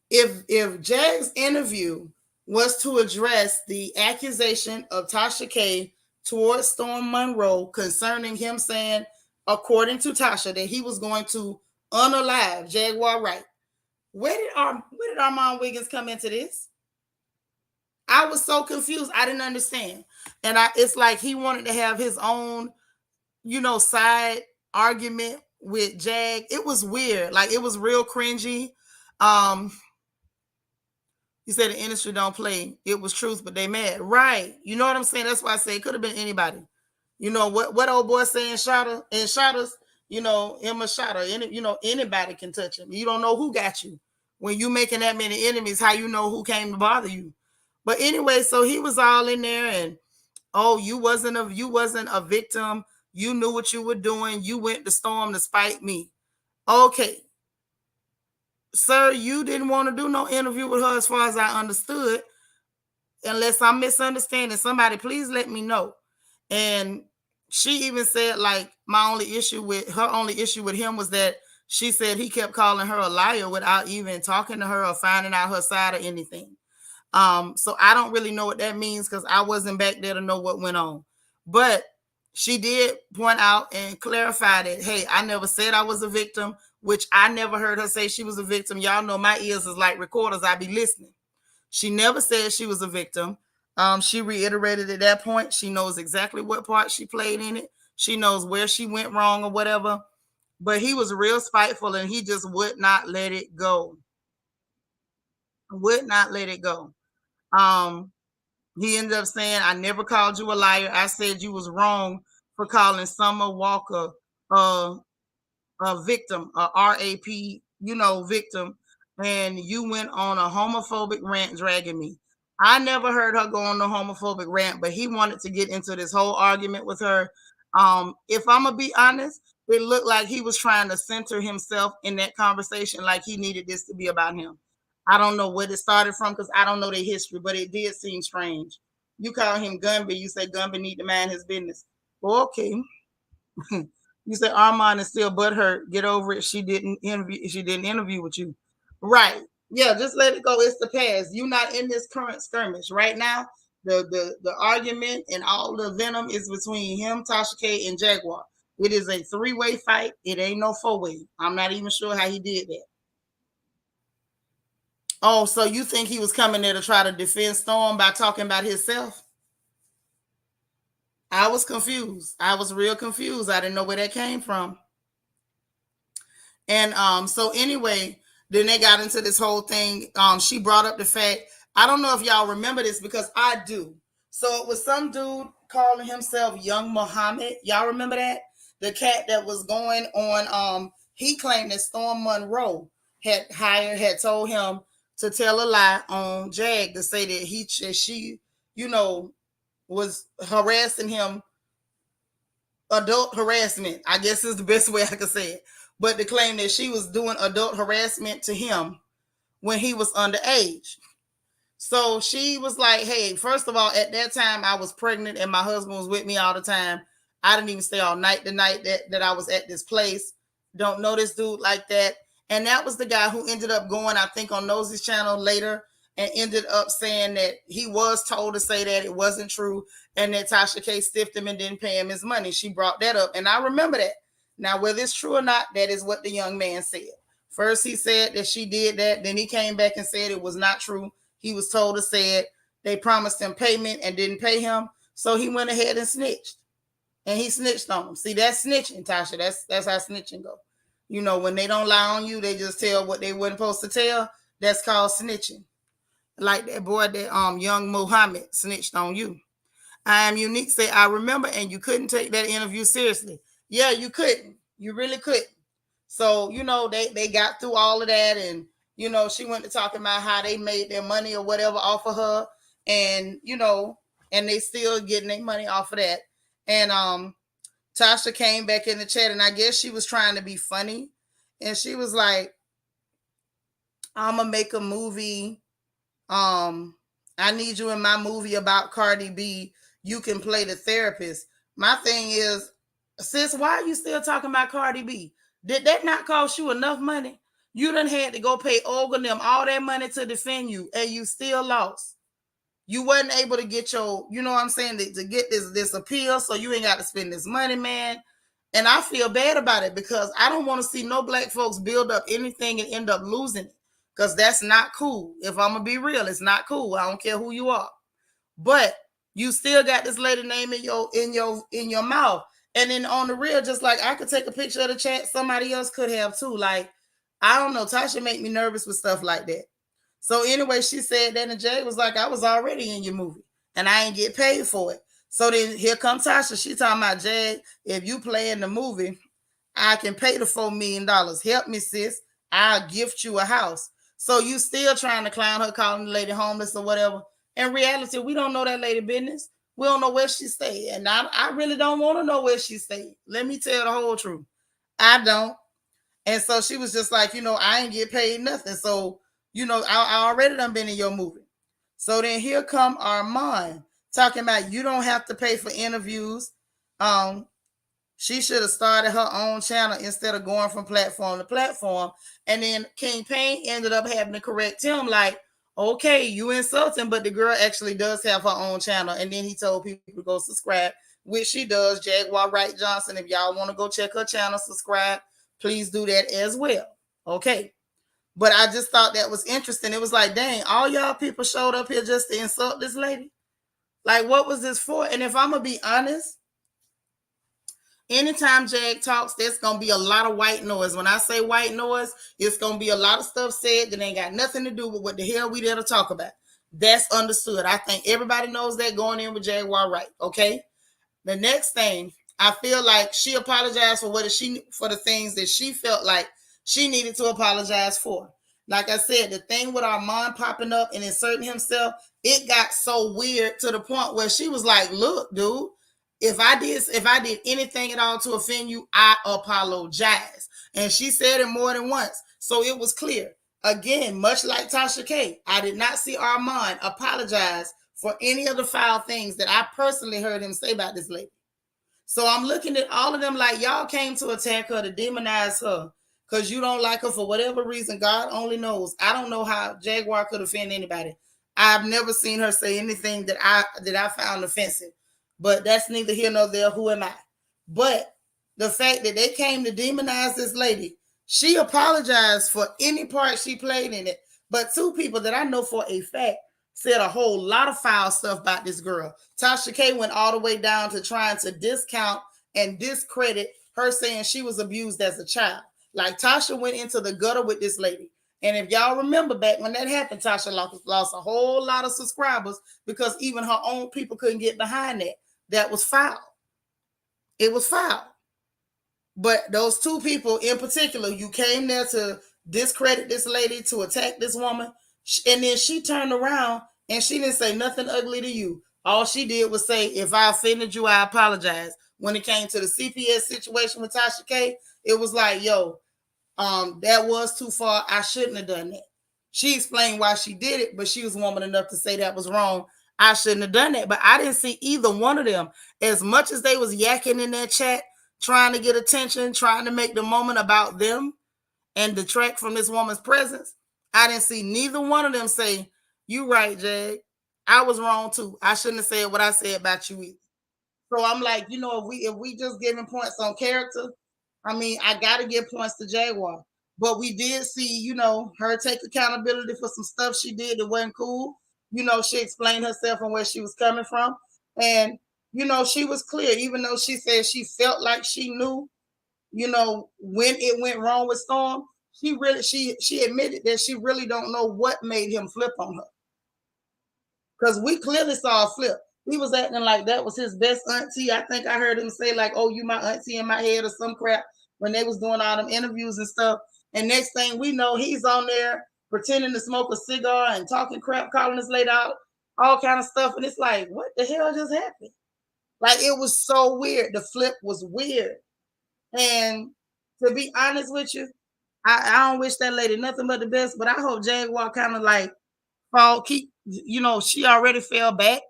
If Jag's interview was to address the accusation of Tasha K towards Storm Monroe concerning him saying, according to Tasha, that he was going to unalive Jaguar Wright, where did Armand Wiggins come into this? I was so confused. I didn't understand. And it's like he wanted to have his own, side argument with Jag. It was weird. Like, it was real cringy. You said the industry don't play. It was truth, but they mad. Right. You know what I'm saying? That's why I say it could have been anybody. You know what old boy saying, Shotter and Shotters, him a Shotter. Anybody can touch him. You don't know who got you. When you making that many enemies, how you know who came to bother you? But anyway, so he was all in there and you wasn't a victim. You knew what you were doing. You went to Storm to spite me. Okay. Sir, you didn't want to do no interview with her as far as I understood. Unless I'm misunderstanding somebody, please let me know. And she even said, like, her only issue with him was that she said he kept calling her a liar without even talking to her or finding out her side or anything. So I don't really know what that means because I wasn't back there to know what went on. But she did point out and clarify that, hey, I never said I was a victim, which I never heard her say she was a victim. Y'all know my ears is like recorders. I be listening. She never said she was a victim. She reiterated at that point. She knows exactly what part she played in it. She knows where she went wrong or whatever. But he was real spiteful and he just would not let it go. Would not let it go. He ended up saying, I never called you a liar. I said you was wrong for calling Summer Walker a victim, a RAP, victim. And you went on a homophobic rant dragging me. I never heard her go on a homophobic rant, but he wanted to get into this whole argument with her. If I'm going to be honest, it looked like he was trying to center himself in that conversation, like he needed this to be about him. I don't know where it started from because I don't know the history, but it did seem strange. You call him Gumby. You say Gumby need to mind his business. Well, okay. You say Armand is still butthurt. Get over it. She didn't interview with you. Right. Yeah, just let it go. It's the past. You're not in this current skirmish. Right now, the argument and all the venom is between him, Tasha K, and Jaguar. It is a 3-way fight. It ain't no 4-way. I'm not even sure how he did that. Oh, so you think he was coming there to try to defend Storm by talking about himself? I was confused. I was real confused. I didn't know where that came from. And so anyway, then they got into this whole thing. She brought up the fact, I don't know if y'all remember this because I do. So it was some dude calling himself Young Muhammad. Y'all remember that? The cat that was going on, he claimed that Storm Monroe had told him to tell a lie on Jag to say that she, you know, was harassing him, adult harassment, I guess is the best way I could say it. But to claim that she was doing adult harassment to him when he was underage. So she was like, hey, first of all, at that time I was pregnant and my husband was with me all the time. I didn't even stay all night the night that I was at this place. Don't know this dude like that. And that was the guy who ended up going, I think, on Nosey's channel later and ended up saying that he was told to say that it wasn't true and that Tasha K stiffed him and didn't pay him his money. She brought that up. And I remember that. Now, whether it's true or not, that is what the young man said. First, he said that she did that. Then he came back and said it was not true. He was told to say it. They promised him payment and didn't pay him. So he went ahead and snitched. And he snitched on him. See, that's snitching, Tasha. That's how snitching go. You know, when they don't lie on you, they just tell what they weren't supposed to tell. That's called snitching. Like that boy that young Muhammad snitched on you. I am unique. Say, I remember, and you couldn't take that interview seriously. Yeah, you couldn't. You really couldn't. So, you know, they got through all of that, and, you know, she went to talking about how they made their money or whatever off of her, and, you know, and they still getting their money off of that. And Tasha came back in the chat, and I guess she was trying to be funny, and she was like, I'm gonna make a movie. I need you in my movie about Cardi B. You can play the therapist. My thing is, sis, why are you still talking about Cardi B? Did that not cost you enough money? You done had to go pay Olga and them all that money to defend you, and you still lost. You wasn't able to get your, you know what I'm saying, to get this appeal, so you ain't got to spend this money, man. And I feel bad about it because I don't want to see no black folks build up anything and end up losing it, because that's not cool. If I'm gonna be real, it's not cool. I don't care who you are, but you still got this lady name in your mouth. And then on the real, just like I could take a picture of the chat, somebody else could have too. Like, I don't know, Tasha make me nervous with stuff like that. So anyway, she said that, and Jay was like, I was already in your movie and I ain't get paid for it. So then here comes Tasha. She talking about, Jay, if you play in the movie, I can pay the $4 million. Help me, sis. I'll gift you a house. So you still trying to clown her, calling the lady homeless or whatever. In reality, we don't know that lady business. We don't know where she stayed. And I really don't want to know where she stayed. Let me tell the whole truth. I don't. And so she was just like, you know, I ain't get paid nothing. So, you know, I already done been in your movie. So then here come Armand talking about you don't have to pay for interviews. She should have started her own channel instead of going from platform to platform. And then King Payne ended up having to correct him like, okay, you insulting, but the girl actually does have her own channel. And then he told people to go subscribe, which she does. Jaguar Wright Johnson, if y'all want to go check her channel, subscribe, please do that as well. Okay. But I just thought that was interesting. It was like, dang, all y'all people showed up here just to insult this lady. Like, what was this for? And if I'm going to be honest, anytime Jag talks, there's going to be a lot of white noise. When I say white noise, it's going to be a lot of stuff said that ain't got nothing to do with what the hell we there to talk about. That's understood. I think everybody knows that going in with Jaguar Wright, okay? The next thing, I feel like she apologized for for the things that she felt like she needed to apologize for. Like I said, the thing with Armand popping up and inserting himself, it got so weird to the point where she was like, look, dude, if I did anything at all to offend you, I apologize. And she said it more than once. So it was clear. Again, much like Tasha K, I did not see Armand apologize for any of the foul things that I personally heard him say about this lady. So I'm looking at all of them like y'all came to attack her, to demonize her, because you don't like her for whatever reason. God only knows. I don't know how Jaguar could offend anybody. I've never seen her say anything that I found offensive. But that's neither here nor there. Who am I? But the fact that they came to demonize this lady, she apologized for any part she played in it. But two people that I know for a fact said a whole lot of foul stuff about this girl. Tasha K went all the way down to trying to discount and discredit her, saying she was abused as a child. Like, Tasha went into the gutter with this lady. And if y'all remember back when that happened, Tasha lost a whole lot of subscribers because even her own people couldn't get behind that. That was foul. It was foul. But those two people in particular, you came there to discredit this lady, to attack this woman, and then she turned around and she didn't say nothing ugly to you. All she did was say, if I offended you, I apologize. When it came to the CPS situation with Tasha K, it was like, yo, that was too far. I shouldn't have done that. She explained why she did it, but she was woman enough to say that was wrong. I shouldn't have done that. But I didn't see either one of them, as much as they was yakking in that chat, trying to get attention, trying to make the moment about them and detract from this woman's presence. I didn't see neither one of them say, you right, Jag. I was wrong too. I shouldn't have said what I said about you either. So I'm like, if we just giving points on character, I mean, I gotta give points to Jaguar. But we did see, her take accountability for some stuff she did that wasn't cool. She explained herself and where she was coming from. And, she was clear, even though she said she felt like she knew, when it went wrong with Storm, she admitted that she really don't know what made him flip on her. Because we clearly saw a flip. He was acting like that was his best auntie. I think I heard him say, like, oh, you my auntie in my head or some crap when they was doing all them interviews and stuff. And next thing we know, he's on there pretending to smoke a cigar and talking crap, calling us laid out, all kind of stuff. And it's like, what the hell just happened? Like, it was so weird. The flip was weird. And to be honest with you, I don't wish that lady nothing but the best, but I hope Jaguar kind of like she already fell back,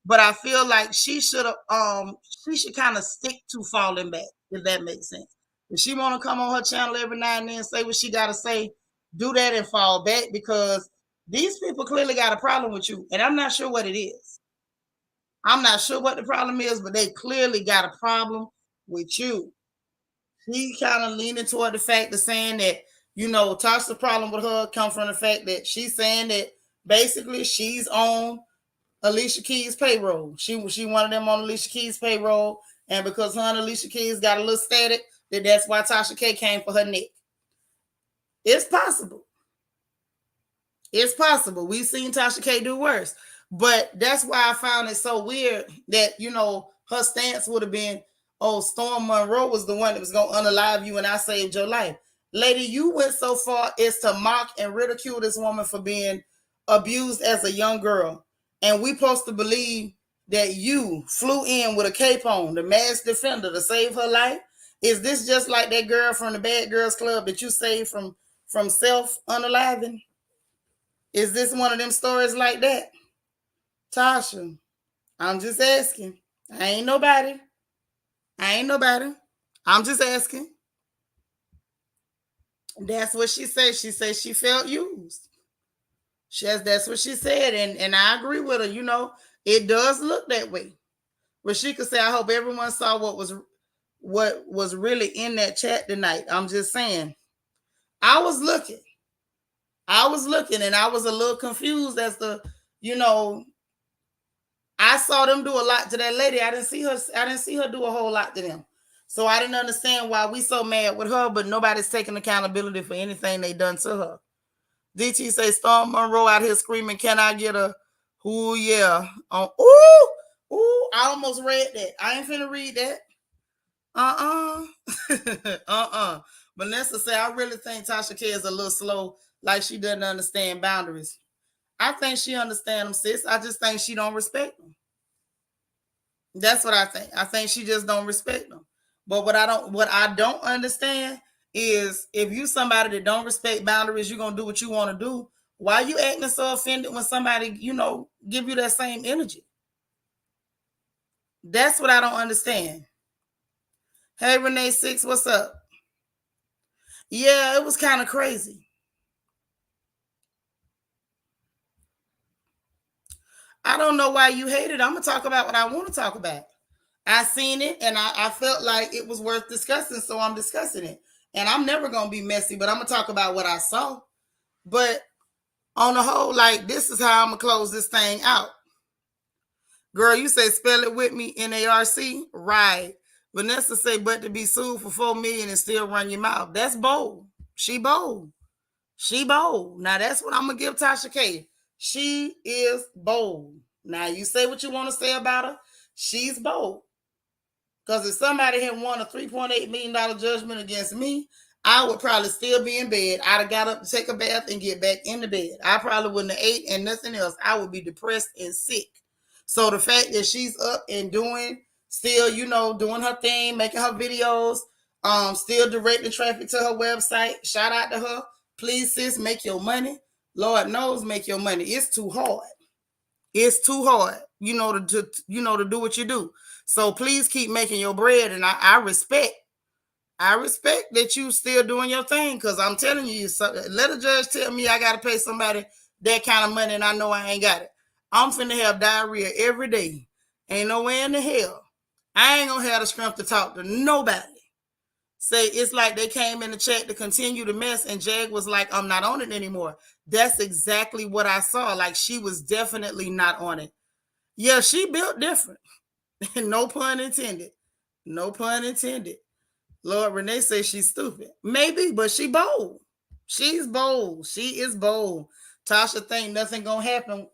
but I feel like she should kind of stick to falling back, if that makes sense. If she want to come on her channel every now and then, say what she got to say, do that and fall back, because these people clearly got a problem with you, and I'm not sure what it is. I'm not sure what the problem is, but they clearly got a problem with you. She kind of leaning toward the fact of saying that, Tasha's problem with her come from the fact that she's saying that basically she's on Alicia Keys' payroll. She wanted them on Alicia Keys' payroll, and because her and Alicia Keys got a little static, that's why Tasha K came for her neck. It's possible. It's possible. We've seen Tasha K do worse. But that's why I found it so weird that, her stance would have been, oh, Storm Monroe was the one that was going to unalive you and I saved your life. Lady, you went so far as to mock and ridicule this woman for being abused as a young girl. And we supposed to believe that you flew in with a cape on, the masked defender, to save her life? Is this just like that girl from the Bad Girls Club that you saved from self-unaliving? Is this one of them stories like that? Tasha, I'm just asking. I ain't nobody. I'm just asking. That's what she said. She said she felt used. That's what she said. And I agree with her. It does look that way. But she could say, I hope everyone saw what was really in that chat tonight. I'm just saying. I was looking and I was a little confused as to, I saw them do a lot to that lady. I didn't see her do a whole lot to them. So I didn't understand why we so mad with her, but nobody's taking accountability for anything they done to her. DT say Storm Monroe out here screaming, can I get a ooh yeah? Ooh, I almost read that. I ain't finna read that. Vanessa say, I really think Tasha K is a little slow, like she doesn't understand boundaries. I think she understands them, sis. I just think she don't respect them. That's what I think. I think she just don't respect them. But what I don't understand is, if you somebody that don't respect boundaries, you're gonna do what you want to do. Why are you acting so offended when somebody, give you that same energy? That's what I don't understand. Hey, Renee 6, what's up? Yeah, it was kind of crazy. I don't know why you hate it. I'm going to talk about what I want to talk about. I seen it and I felt like it was worth discussing, so I'm discussing it. And I'm never going to be messy, but I'm going to talk about what I saw. But On the whole, like, this is how I'm gonna close this thing out. Girl, you say spell it with me, NARC, right? Vanessa say, but to be sued for 4 million and still run your mouth. That's bold. She bold. She bold. Now that's what I'm gonna give Tasha K. She is bold. Now you say what you want to say about her. She's bold. Because if somebody had won a $3.8 million judgment against me, I would probably still be in bed. I'd have got up to take a bath and get back in the bed. I probably wouldn't have ate and nothing else. I would be depressed and sick. So the fact that she's up and doing, still, doing her thing, making her videos, still directing traffic to her website. Shout out to her. Please, sis, make your money. Lord knows, make your money. It's too hard. It's too hard, to do what you do. So please keep making your bread. And I respect that you still doing your thing. Cause I'm telling you, let a judge tell me I got to pay somebody that kind of money and I know I ain't got it. I'm finna have diarrhea every day. Ain't no way in the hell. I ain't gonna have the strength to talk to nobody. Say it's like they came in the chat to continue the mess and Jag was like, I'm not on it anymore. That's exactly what I saw. Like, she was definitely not on it. Yeah, she built different. No pun intended. No pun intended. Lord, Renee says she's stupid. Maybe, but she bold. She's bold. She is bold. Tasha think nothing gonna happen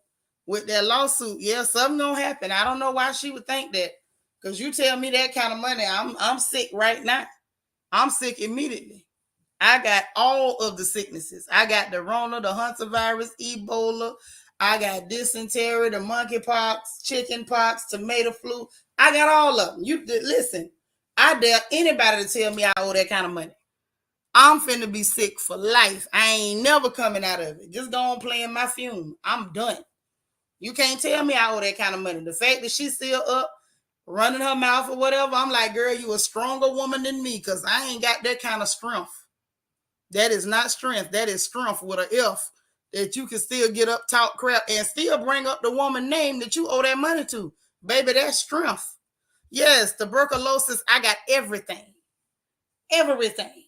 with that lawsuit. Yeah, something gonna happen. I don't know why she would think that. Because you tell me that kind of money, I'm sick right now. I'm sick immediately. I got all of the sicknesses. I got the Rona, the Hunter virus, Ebola. I got dysentery, the monkeypox, chicken pox, tomato flu. I got all of them. You listen. I dare anybody to tell me I owe that kind of money. I'm finna be sick for life. I ain't never coming out of it. Just go on playing my fume. I'm done. You can't tell me I owe that kind of money. The fact that she's still up, running her mouth or whatever, I'm like, girl, you a stronger woman than me because I ain't got that kind of strength. That is not strength. That is strength with an F, that you can still get up, talk crap, and still bring up the woman name that you owe that money to. Baby, that's strength. Yes, tuberculosis, I got everything. Everything.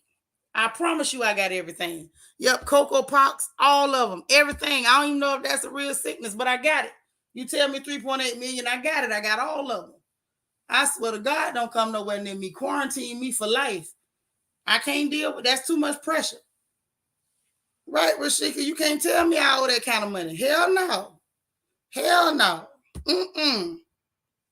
I promise you I got everything. Yep, cocoa pox, all of them, everything. I don't even know if that's a real sickness, but I got it. You tell me 3.8 million, I got it. I got all of them. I swear to God, don't come nowhere near me. Quarantine me for life. I can't deal with that's too much pressure. Right, Rashika? You can't tell me I owe that kind of money. Hell no. Hell no. Mm-mm.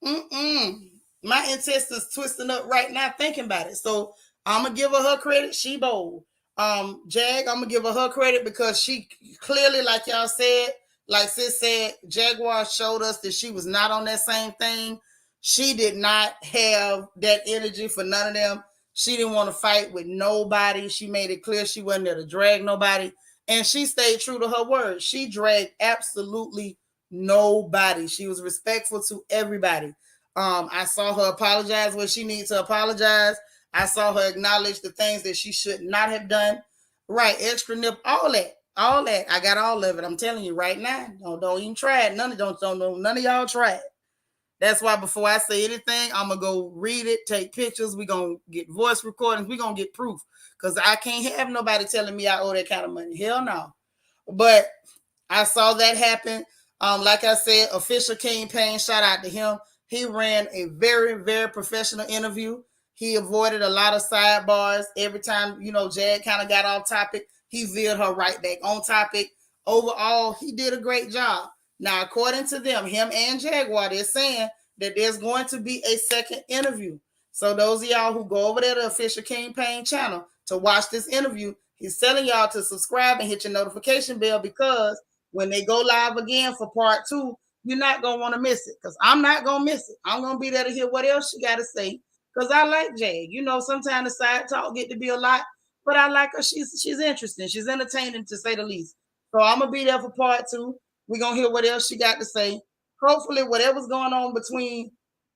Mm-mm. My intestines twisting up right now thinking about it. So I'm gonna give her credit. She bold. Jag, I'm gonna give her credit because she clearly, like y'all said, like sis said, Jaguar showed us that she was not on that same thing. She did not have that energy for none of them. She didn't want to fight with nobody. She made it clear she wasn't there to drag nobody. And she stayed true to her word. She dragged absolutely nobody. She was respectful to everybody. I saw her apologize where she needs to apologize. I saw her acknowledge the things that she should not have done. Right, extra nip, all that. All that. I got all of it. I'm telling you right now. Don't even try it. None of y'all try it. That's why before I say anything, I'm going to go read it, take pictures. We're going to get voice recordings. We're going to get proof. Because I can't have nobody telling me I owe that kind of money. Hell no. But I saw that happen. Like I said, Official King Payne, shout out to him. He ran a very, very professional interview. He avoided a lot of sidebars. Every time, Jag kind of got off topic, he veered her right back on topic. Overall, he did a great job. Now, according to them, him and Jaguar, they're saying that there's going to be a second interview. So those of y'all who go over there to Official King Payne channel to watch this interview, he's telling y'all to subscribe and hit your notification bell because when they go live again for part 2, you're not going to want to miss it because I'm not going to miss it. I'm going to be there to hear what else she got to say because I like Jag. Sometimes the side talk get to be a lot, but I like her. She's interesting. She's entertaining to say the least. So I'm going to be there for part 2. We're going to hear what else she got to say. Hopefully, whatever's going on between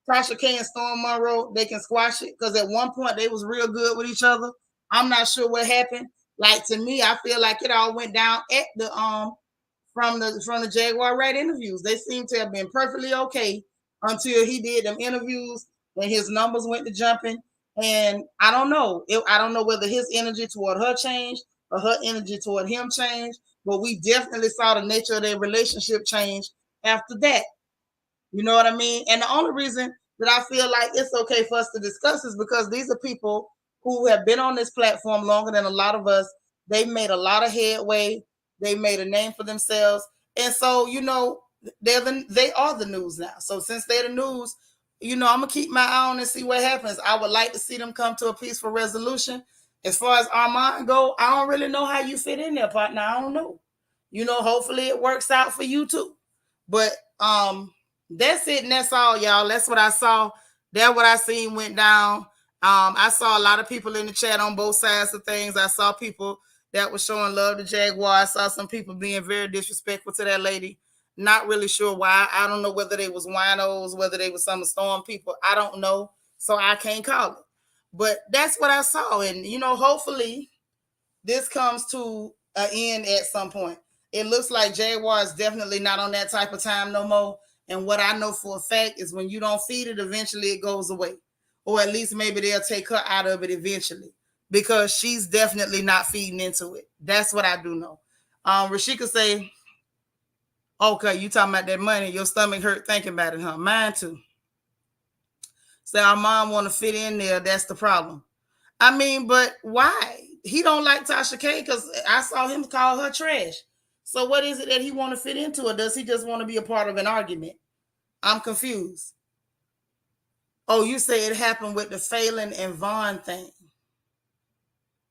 Tasha K and Storm Monroe, they can squash it because at one point they was real good with each other. I'm not sure what happened. Like, to me, I feel like it all went down at the from the Jaguar Rat interviews. They seem to have been perfectly okay until he did them interviews and his numbers went to jumping. And I don't know. I don't know whether his energy toward her changed or her energy toward him changed. but we definitely saw the nature of their relationship change after that. You know what I mean? And the only reason that I feel like it's okay for us to discuss is because these are people who have been on this platform longer than a lot of us. They made a lot of headway. They made a name for themselves. And so, they are the news now. So since they're the news, I'm gonna keep my eye on and see what happens. I would like to see them come to a peaceful resolution. As far as Armand go, I don't really know how you fit in there, partner. I don't know. Hopefully it works out for you too. But that's it, and that's all, y'all. That's what I saw. That's what I seen went down. I saw a lot of people in the chat on both sides of things. I saw people that were showing love to Jaguar. I saw some people being very disrespectful to that lady. Not really sure why. I don't know whether they was winos, whether they was some Storm people. I don't know, so I can't call it. But that's what I saw, and hopefully this comes to an end at some point. It looks like Jaguar is definitely not on that type of time no more. And what I know for a fact is when you don't feed it, eventually it goes away. Or at least maybe they'll take her out of it eventually because she's definitely not feeding into it. That's what I do know. Rashika say, okay, you talking about that money, your stomach hurt thinking about it, huh? Mine too. Say our mom want to fit in there, that's the problem. I mean, but why? He don't like Tasha K because I saw him call her trash. So what is it that he want to fit into, or does he just want to be a part of an argument? I'm confused. Oh, you say it happened with the Phelan and Vaughn thing.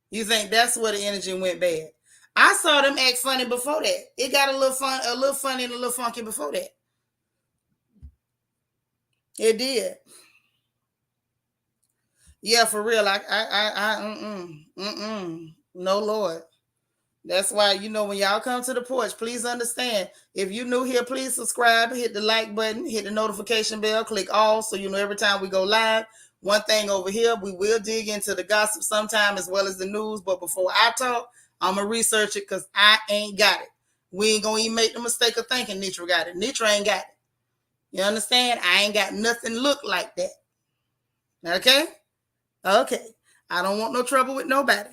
You think that's where the energy went bad? I saw them act funny before that. It got a little funny and a little funky before that. It did. Yeah, for real. No, Lord. That's why, when y'all come to the porch, please understand. If you're new here, please subscribe, hit the like button, hit the notification bell, click all so every time we go live. One thing over here, we will dig into the gossip sometime as well as the news. But before I talk, I'm going to research it because I ain't got it. We ain't going to even make the mistake of thinking Nitra got it. Nitra ain't got it. You understand? I ain't got nothing look like that. Okay? Okay. I don't want no trouble with nobody.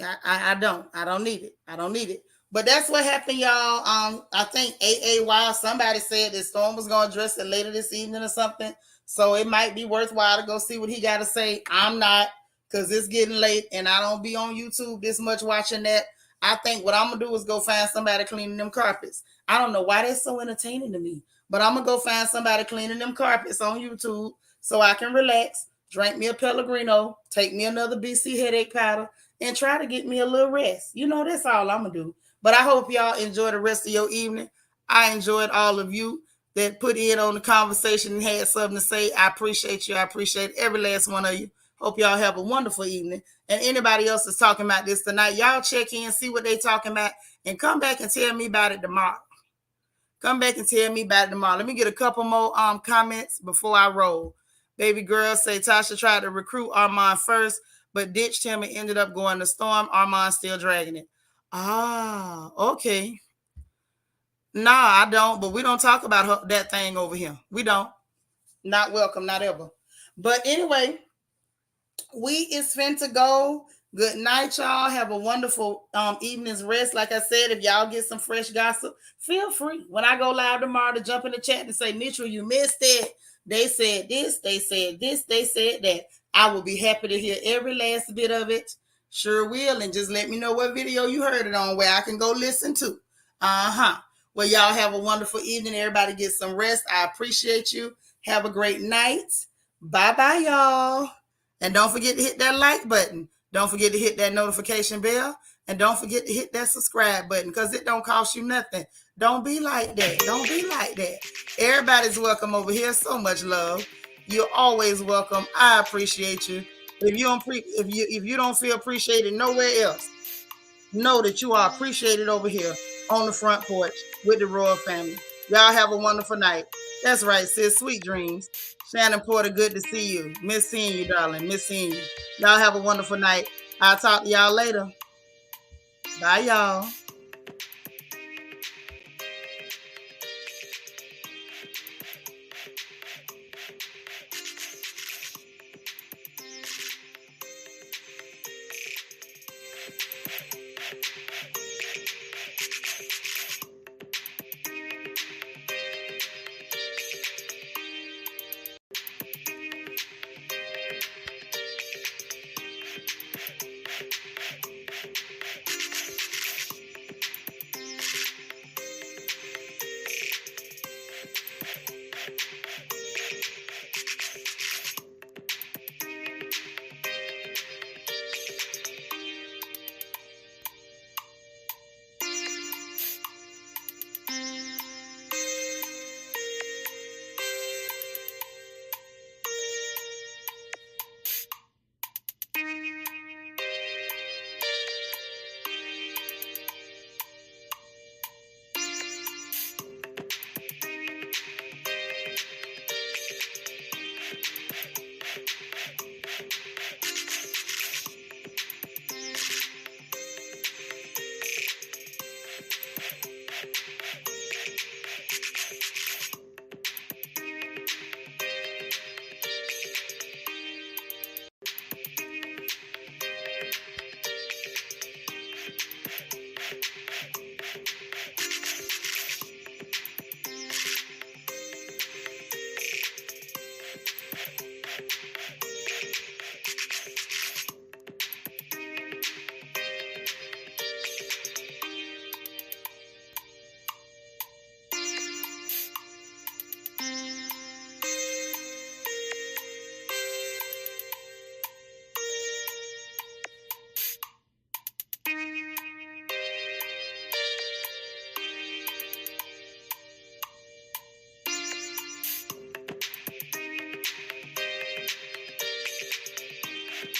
I don't need it. I don't need it. But that's what happened, y'all. I think AAY, somebody said that Storm was going to address it later this evening or something. So it might be worthwhile to go see what he got to say. I'm not, because it's getting late and I don't be on YouTube this much watching that. I think what I'm going to do is go find somebody cleaning them carpets. I don't know why that's so entertaining to me, but I'm going to go find somebody cleaning them carpets on YouTube so I can relax, drink me a Pellegrino, take me another BC headache powder, and try to get me a little rest. That's all I'm going to do. But I hope y'all enjoy the rest of your evening. I enjoyed all of you that put in on the conversation and had something to say. I appreciate you. I appreciate every last one of you. Hope y'all have a wonderful evening. And anybody else is talking about this tonight, y'all check in, see what they talking about, and come back and tell me about it tomorrow. Come back and tell me about it tomorrow. Let me get a couple more comments before I roll. Baby girl say Tasha tried to recruit Armand first, but ditched him and ended up going to Storm. Armand still dragging it. Ah, okay. Nah, I don't, but we don't talk about that thing over here. We don't. Not welcome, not ever. But anyway, we is finna go. Good night, y'all. Have a wonderful evening's rest. Like I said, if y'all get some fresh gossip, feel free. When I go live tomorrow to jump in the chat and say, Mitchell, you missed it. They said this, they said this, they said that. I will be happy to hear every last bit of it. Sure will. And just let me know what video you heard it on where I can go listen to. Well, y'all have a wonderful evening. Everybody get some rest. I appreciate you. Have a great night. Bye-bye, y'all. And don't forget to hit that like button. Don't forget to hit that notification bell. And don't forget to hit that subscribe button because it don't cost you nothing. Don't be like that. Don't be like that. Everybody's welcome over here. So much love. You're always welcome. I appreciate you. If you don't feel appreciated nowhere else, know that you are appreciated over here on the front porch with the Royal family. Y'all have a wonderful night. That's right, sis. Sweet dreams. Shannon Porter, good to see you. Miss seeing you, darling. Miss seeing you. Y'all have a wonderful night. I'll talk to y'all later. Bye, y'all.